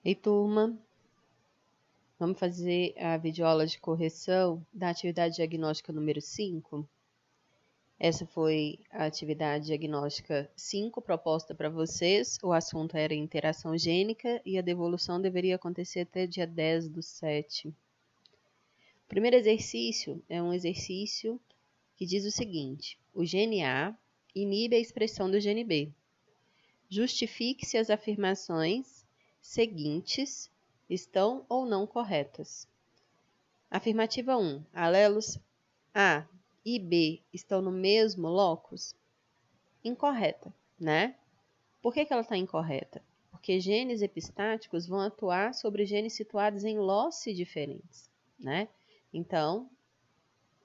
Ei, turma, vamos fazer a videoaula de correção da atividade diagnóstica número 5. Essa foi a atividade diagnóstica 5 proposta para vocês. O assunto era interação gênica e a devolução deveria acontecer até dia 10/7. O primeiro exercício é um exercício que diz o seguinte: o gene A inibe a expressão do gene B. Justifique se as afirmações seguintes estão ou não corretas. Afirmativa 1. Alelos A e B estão no mesmo locus? Incorreta, né? Por que ela está incorreta? Porque genes epistáticos vão atuar sobre genes situados em loci diferentes, né? Então,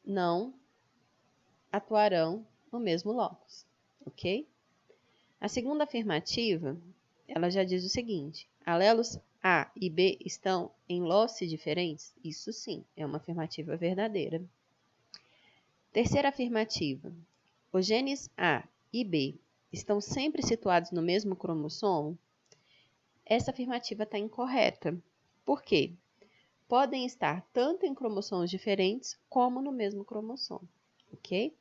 não atuarão no mesmo locus, ok? A segunda afirmativa, ela já diz o seguinte: alelos A e B estão em loci diferentes? Isso sim, é uma afirmativa verdadeira. Terceira afirmativa, os genes A e B estão sempre situados no mesmo cromossomo? Essa afirmativa está incorreta. Por quê? Podem estar tanto em cromossomos diferentes como no mesmo cromossomo, ok?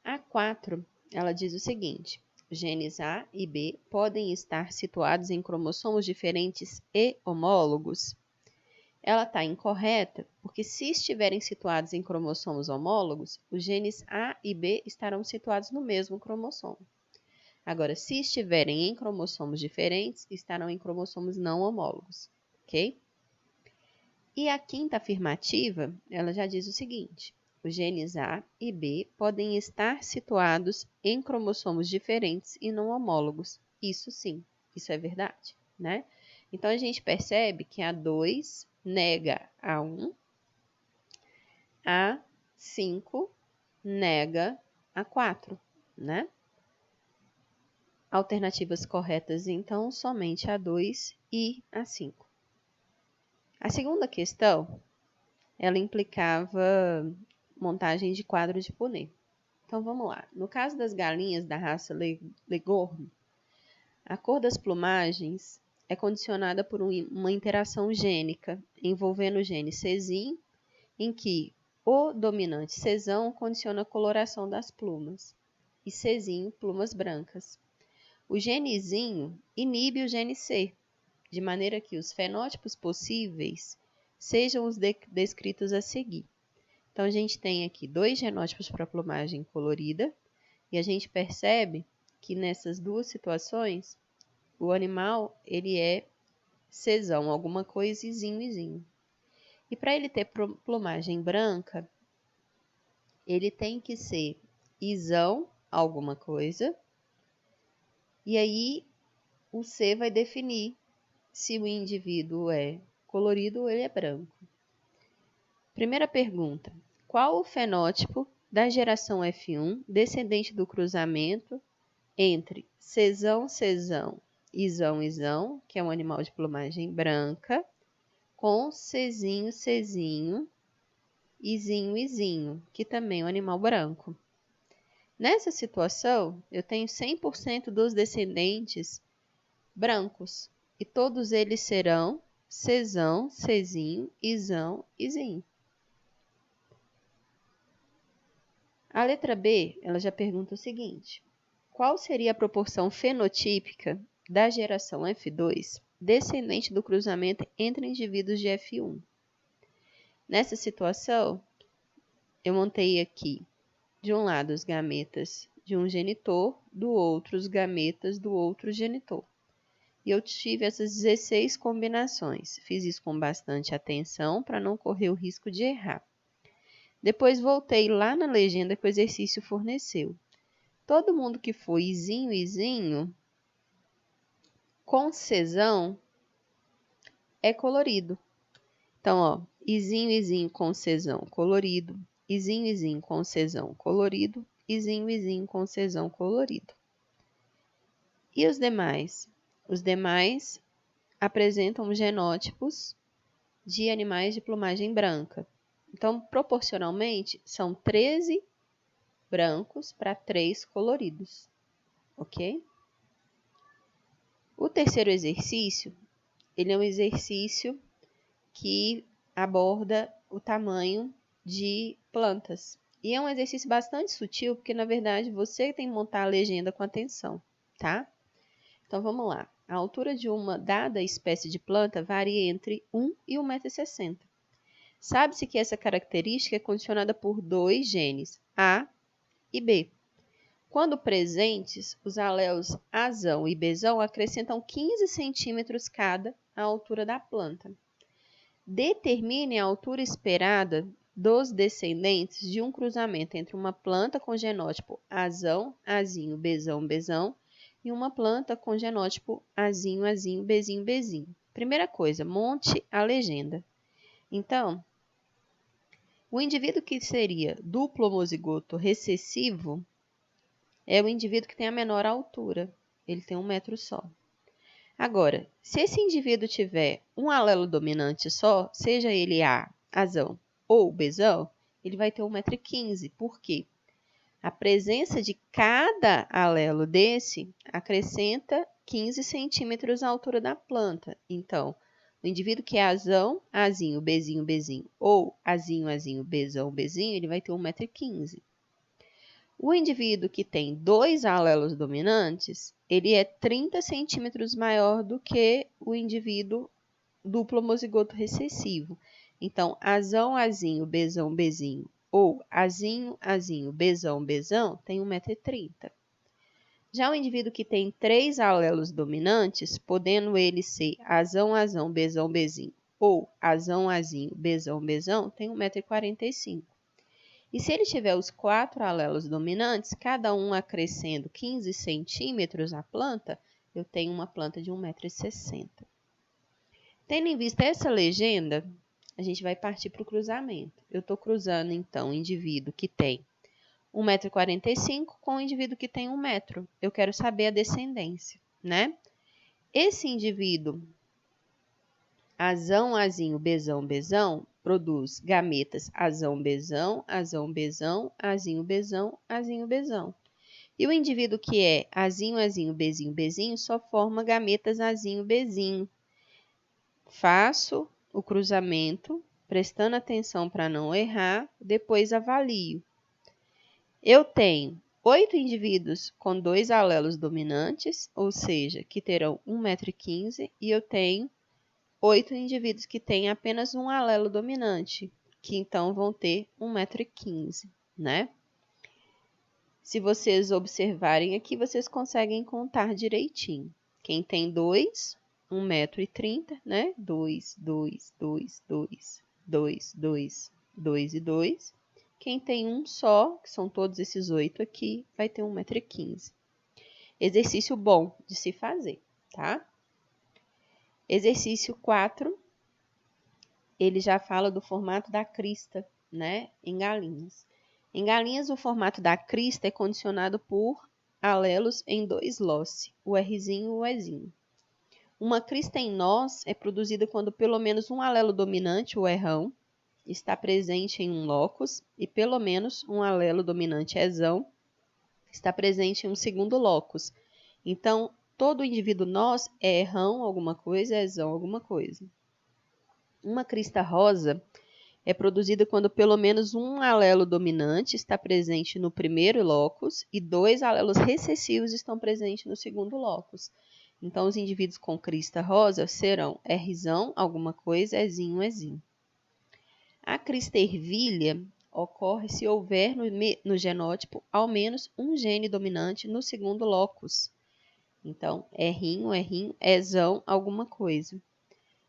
A 4, ela diz o seguinte: genes A e B podem estar situados em cromossomos diferentes e homólogos. Ela está incorreta porque, se estiverem situados em cromossomos homólogos, os genes A e B estarão situados no mesmo cromossomo. Agora, se estiverem em cromossomos diferentes, estarão em cromossomos não homólogos, ok? E a quinta afirmativa, ela já diz o seguinte: os genes A e B podem estar situados em cromossomos diferentes e não homólogos. Isso sim, isso é verdade, né? Então, a gente percebe que a 2 nega a 1, a 5 nega a 4, né? Alternativas corretas, então, somente a 2 e a 5. A segunda questão, ela implicava montagem de quadro de Punnett. Então, vamos lá. No caso das galinhas da raça Leghorn, a cor das plumagens é condicionada por uma interação gênica envolvendo o gene Czin, em que o dominante Czão condiciona a coloração das plumas, e Czinho, plumas brancas. O genezinho inibe o gene C, de maneira que os fenótipos possíveis sejam os descritos a seguir. Então, a gente tem aqui 2 genótipos para plumagem colorida, e a gente percebe que nessas duas situações, o animal ele é Czão, alguma coisa, e zinho. E para ele ter plumagem branca, ele tem que ser isão, alguma coisa, e aí o C vai definir se o indivíduo é colorido ou ele é branco. Primeira pergunta: qual o fenótipo da geração F1 descendente do cruzamento entre Czão, isão, que é um animal de plumagem branca, com Czinho, izinho, que também é um animal branco? Nessa situação, eu tenho 100% dos descendentes brancos, e todos eles serão Czão, Czinho, izinho. A letra B, ela já pergunta o seguinte: qual seria a proporção fenotípica da geração F2 descendente do cruzamento entre indivíduos de F1? Nessa situação, eu montei aqui, de um lado, os gametas de um genitor, do outro, os gametas do outro genitor. E eu tive essas 16 combinações. Fiz isso com bastante atenção para não correr o risco de errar. Depois voltei lá na legenda que o exercício forneceu. Todo mundo que foi izinho, com Czão, é colorido. Então, ó, izinho com Czão, colorido. Izinho com Czão, colorido. Izinho com Czão, colorido. E os demais? Os demais apresentam genótipos de animais de plumagem branca. Então, proporcionalmente, são 13 brancos para 3 coloridos, ok? O terceiro exercício, ele é um exercício que aborda o tamanho de plantas. E é um exercício bastante sutil, porque na verdade você tem que montar a legenda com atenção, tá? Então vamos lá. A altura de uma dada espécie de planta varia entre 1 e 1,60 m. Sabe-se que essa característica é condicionada por dois genes, A e B. Quando presentes, os alelos Azão e Bzão acrescentam 15 centímetros cada à altura da planta. Determine a altura esperada dos descendentes de um cruzamento entre uma planta com genótipo Azão, Azinho, Bzão, Bzão e uma planta com genótipo Azinho, Azinho, Bzinho, Bzinho. Primeira coisa, monte a legenda. Então, o indivíduo que seria duplo homozigoto recessivo é o indivíduo que tem a menor altura. Ele tem 1 metro só. Agora, se esse indivíduo tiver um alelo dominante só, seja ele A, Azão ou Bzão, ele vai ter 1,15 m. Por quê? A presença de cada alelo desse acrescenta 15 centímetros à altura da planta. Então, o indivíduo que é Azão, Azinho, Bzinho, Bzinho, ou Azinho, Azinho, Bzão, Bzinho, ele vai ter 1,15 m. O indivíduo que tem dois alelos dominantes, ele é 30 centímetros maior do que o indivíduo duplo homozigoto recessivo. Então, Azão, Azinho, Bzão, Bzinho, ou Azinho, Azinho, Bzão, Bzão, tem 1,30 m. Já o indivíduo que tem três alelos dominantes, podendo ele ser Azão, Azão, Bzão, Bzinho, ou Azão, Azinho, Bzão, Bzão, tem 1,45 m. E se ele tiver os quatro alelos dominantes, cada um acrescendo 15 centímetros à planta, eu tenho uma planta de 1,60 m. Tendo em vista essa legenda, a gente vai partir para o cruzamento. Eu estou cruzando, então, o indivíduo que tem 1,45 m com o indivíduo que tem 1 metro. Eu quero saber a descendência, né? Esse indivíduo, Azão, Azinho, Bzão, Bzão, produz gametas Azão, Bzão, Azão, Bzão, Azinho, Bzão, Azinho, Bzão. E o indivíduo que é Azinho, Azinho, Bzinho, Bzinho, só forma gametas Azinho, Bzinho. Faço o cruzamento, prestando atenção para não errar, depois avalio. Eu tenho 8 indivíduos com dois alelos dominantes, ou seja, que terão 1,15 m, e eu tenho 8 indivíduos que têm apenas um alelo dominante, que então vão ter 1,15 m, né? Se vocês observarem aqui, vocês conseguem contar direitinho. Quem tem 2, 1,30 m, né? 2, 2, 2, 2, 2, 2, 2 e 2. Quem tem um só, que são todos esses 8 aqui, vai ter 1,15 m. Exercício bom de se fazer, tá? Exercício 4, ele já fala do formato da crista, né, em galinhas. Em galinhas, o formato da crista é condicionado por alelos em dois loci, o Rzinho e o Ezinho. Uma crista em nós é produzida quando pelo menos um alelo dominante, o Rão, está presente em um locus e pelo menos um alelo dominante, Ezão, está presente em um segundo locus. Então, todo indivíduo nós é Rão alguma coisa, Ezão alguma coisa. Uma crista rosa é produzida quando pelo menos um alelo dominante está presente no primeiro locus e dois alelos recessivos estão presentes no segundo locus. Então, os indivíduos com crista rosa serão Rzão, alguma coisa, Ezinho, Ezinho. A crista ervilha ocorre se houver no genótipo ao menos um gene dominante no segundo locus. Então, Rrinho, Rrinho, Ezão, alguma coisa.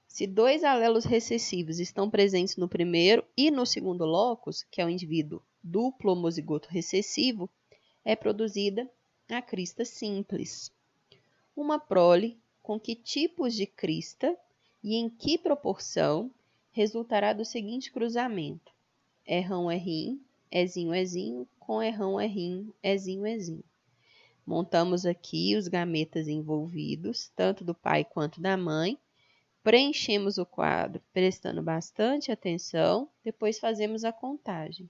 Se dois alelos recessivos estão presentes no primeiro e no segundo locus, que é o indivíduo duplo homozigoto recessivo, é produzida a crista simples. Uma prole com que tipos de crista e em que proporção resultará do seguinte cruzamento: Rrão, Rrinho, Ezinho, Ezinho, com Rrão, Rrinho, Ezinho, Ezinho. Montamos aqui os gametas envolvidos, tanto do pai quanto da mãe. Preenchemos o quadro prestando bastante atenção, depois fazemos a contagem.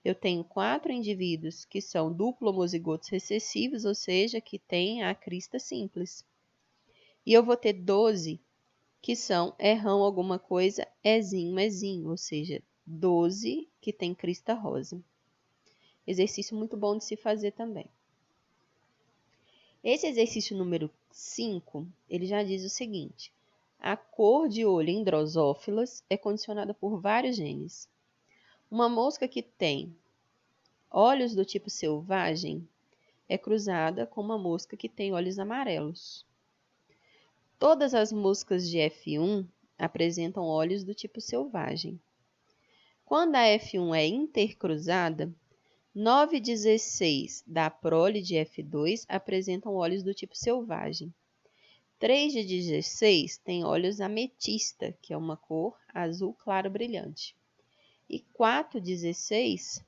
Eu tenho 4 indivíduos que são duplo homozigotos recessivos, ou seja, que têm a crista simples. E eu vou ter 12 que são errão alguma coisa, ezinho, ezinho, ou seja, 12 que tem crista rosa. Exercício muito bom de se fazer também. Esse exercício número 5, ele já diz o seguinte: a cor de olho em drosófilas é condicionada por vários genes. Uma mosca que tem olhos do tipo selvagem é cruzada com uma mosca que tem olhos amarelos. Todas as moscas de F1 apresentam olhos do tipo selvagem. Quando a F1 é intercruzada, 9/16 da prole de F2 apresentam olhos do tipo selvagem. 3/16 tem olhos ametista, que é uma cor azul claro brilhante. E 4/16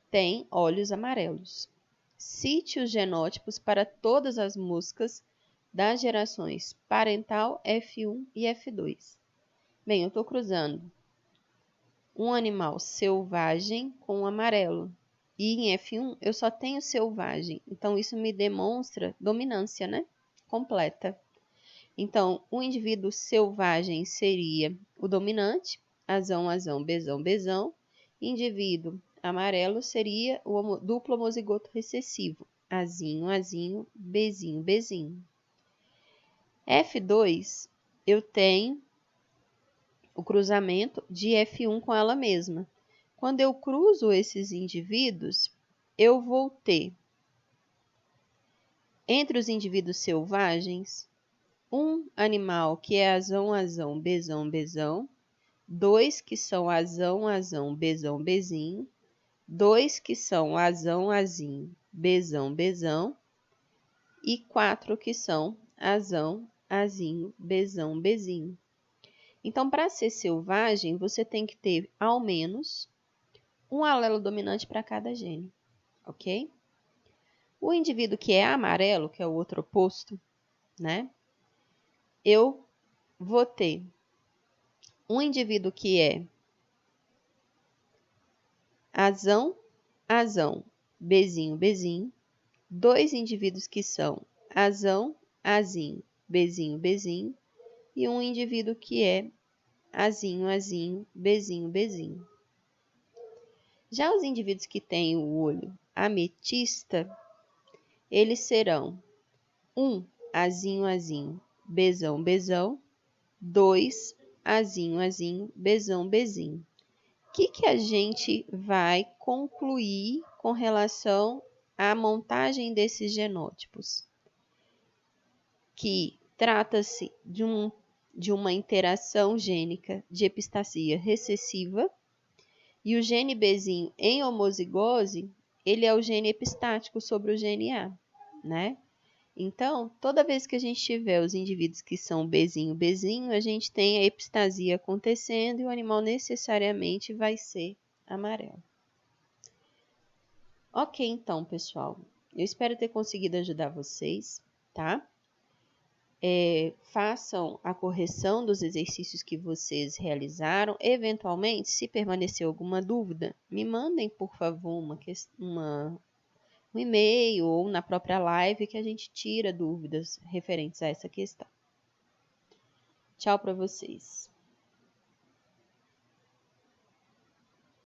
tem olhos amarelos. Cite os genótipos para todas as moscas das gerações parental F1 e F2. Bem, eu estou cruzando um animal selvagem com um amarelo. E em F1 eu só tenho selvagem. Então, isso me demonstra dominância, né? Completa. Então, o indivíduo selvagem seria o dominante, azão, azão, bezão, bezão. Indivíduo amarelo seria o duplo homozigoto recessivo, azinho, azinho, bezinho, bezinho. F2, eu tenho o cruzamento de F1 com ela mesma. Quando eu cruzo esses indivíduos, eu vou ter, entre os indivíduos selvagens, um animal que é azão, azão, bezão, bezão, 2 que são azão, azão, bezão, bezinho, 2 que são azão, azinho, bezão, bezão, e 4 que são azão, azinho, bezão, bezinho. Então, para ser selvagem, você tem que ter ao menos um alelo dominante para cada gene, ok? O indivíduo que é amarelo, que é o outro oposto, né? Eu vou ter um indivíduo que é azão, azão, bezinho, bezinho. 2 indivíduos que são azão, azinho, bezinho, bezinho. E um indivíduo que é azinho, azinho, bezinho, bezinho. Já os indivíduos que têm o olho ametista, eles serão 1, azinho, azinho, bezão, bezão. 2, azinho, azinho, bezão, bezinho. O que a gente vai concluir com relação à montagem desses genótipos? Que trata-se de uma interação gênica de epistasia recessiva, e o gene Bzinho em homozigose, ele é o gene epistático sobre o gene A, né? Então, toda vez que a gente tiver os indivíduos que são Bzinho, Bzinho, a gente tem a epistasia acontecendo e o animal necessariamente vai ser amarelo. Ok, então, pessoal. Eu espero ter conseguido ajudar vocês, tá? Façam a correção dos exercícios que vocês realizaram. Eventualmente, se permanecer alguma dúvida, me mandem, por favor, um e-mail ou na própria live que a gente tira dúvidas referentes a essa questão. Tchau para vocês.